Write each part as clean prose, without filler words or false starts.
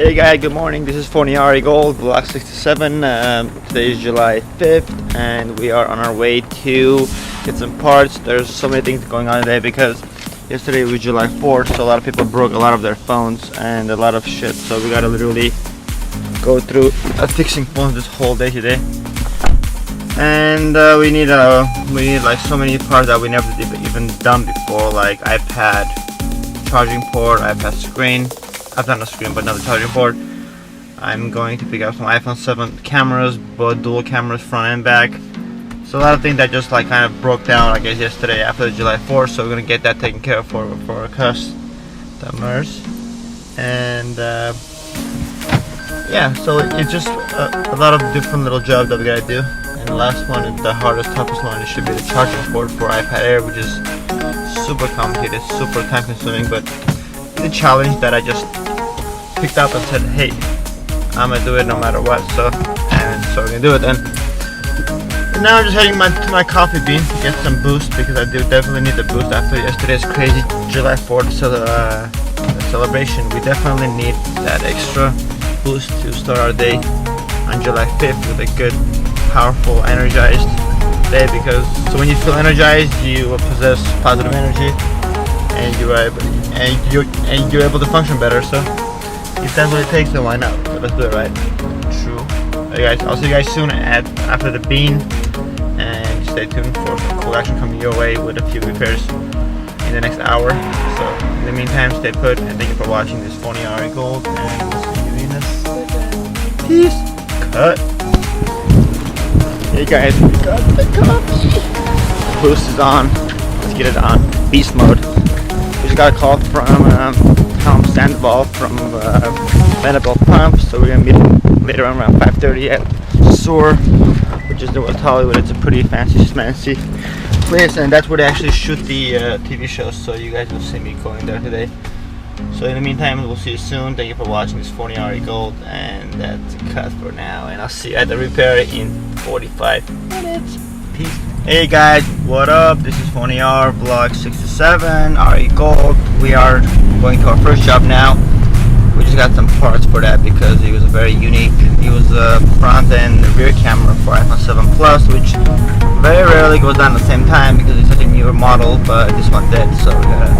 Hey guys, good morning. This is Phon-Er Gold, Block 67. Today is July 5th and we are on our way to get some parts. There's so many things going on today because yesterday was July 4th, so a lot of people broke a lot of their phones and a lot of shit. So we gotta literally go through fixing phones this whole day today. And we need like so many parts that we never even done before, like iPad charging port, iPad screen. I've done a screen but not the charging port. I'm going to pick up some iPhone 7 cameras, both dual cameras front and back. So a lot of things that just like kind of broke down I guess yesterday after the July 4th, so we're gonna get that taken care of for our customers. And yeah, so it's just a lot of different little jobs that we gotta do. And the last one, the hardest, toughest one, it should be the charging port for iPad Air, which is super complicated, super time consuming, but it's a challenge that I just picked up and said, hey, I'm gonna do it no matter what. So we're gonna do it then. And now I'm just heading to my coffee bean to get some boost, because I do definitely need the boost after yesterday's crazy July 4th celebration. We definitely need that extra boost to start our day on July 5th with a good, powerful, energized day, because so when you feel energized, you possess positive energy and you're able to function better. So if that's what it takes, then why not? So let's do it, right? True. Hey guys, I'll see you guys soon after the bean, and stay tuned for some cool action coming your way with a few repairs in the next hour. So in the meantime, stay put, and thank you for watching this Phon-Er Gold, and we'll see you in this. Peace. Cut. Hey guys, we got the coffee. Boost is on. Let's get it on. Beast mode. We just got a call from Tom Sandoval from Venable Pump, so we're gonna meet him later on around 5:30 at SOAR, which is in West Hollywood. It's a pretty fancy place, and that's where they actually shoot the TV shows. So you guys will see me going there today. So in the meantime, we'll see you soon. Thank you for watching this Phon-Er Gold, and that's a cut for now. And I'll see you at the repair in 45 minutes. Peace. Hey guys, what up? This is Phon-Er, Block 67, RE Gold. We are going to our first job now. We just got some parts for that because it was very unique. It was a front and rear camera for iPhone 7 Plus, which very rarely goes down at the same time because it's such a newer model, but this one did, so we gotta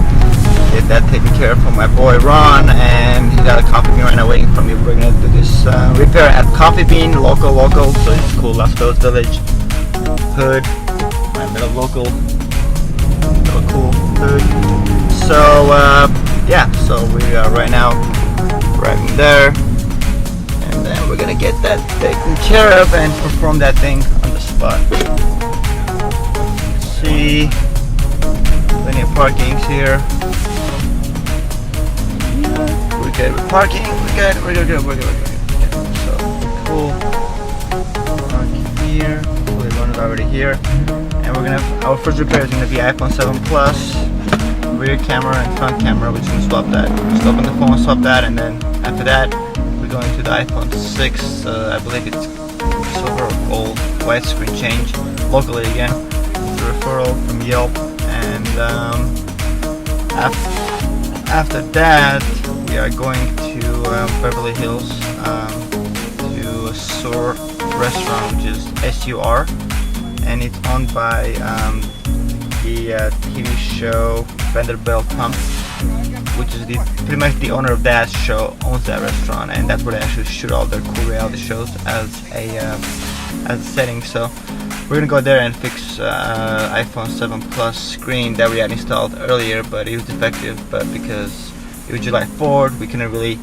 get that taken care of for my boy Ron, and he's got a coffee bean right now waiting for me. We're gonna do this repair at Coffee Bean, local, so it's cool, Las Vegas Village, hood, my little local, cool hood. So yeah, so we are right now driving there, and then we're gonna get that taken care of and perform that thing on the spot. Let's see, plenty of parkings here. We're good with parking. We're good. So cool. Parking here. Fully loaded already here. And we're gonna our first repair is gonna be iPhone 7 Plus, rear camera and front camera. We're just gonna swap that. Just open the phone, swap that, and then after that we're going to the iPhone 6. I believe it's silver or gold widescreen change locally again. It's a referral from Yelp, and after that we are going to Beverly Hills to SOAR restaurant, which is SUR, and it's owned by the TV show Vanderbilt Pump, which is pretty much the owner of that show owns that restaurant, and that's where they actually shoot all their cool reality shows as a setting. So we're gonna go there and fix iPhone 7 Plus screen that we had installed earlier, but it was defective. But because it was July 4th, we couldn't really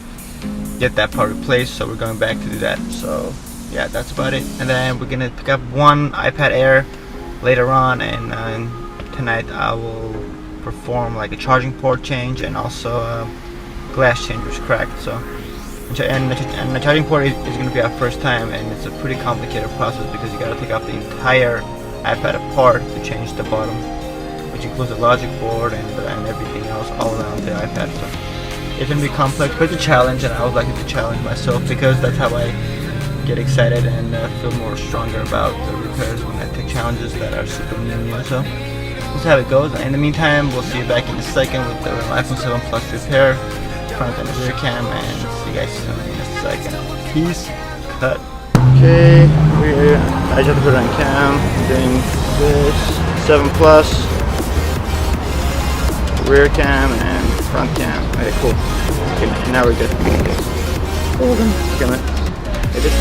get that part replaced, so we're going back to do that. So yeah, that's about it. And then we're gonna pick up one iPad Air later on, and tonight I will perform like a charging port change and also a glass change which cracked. So and the charging port is going to be our first time, and it's a pretty complicated process because you got to take out the entire iPad apart to change the bottom, which includes the logic board and everything else all around the iPad. So it's going to be complex, but it's a challenge, and I would like to challenge myself because that's how I get excited and feel more stronger about the repairs when I take challenges that are super new. So we'll see how it goes. In the meantime, we'll see you back in a second with the iPhone 7 Plus repair, front and rear cam, and see you guys soon. second. Peace cut. Okay, I just have to put it on cam. Doing this 7 plus, rear cam and front cam. Okay, cool. Okay, now we're good. Okay, man. Hit it.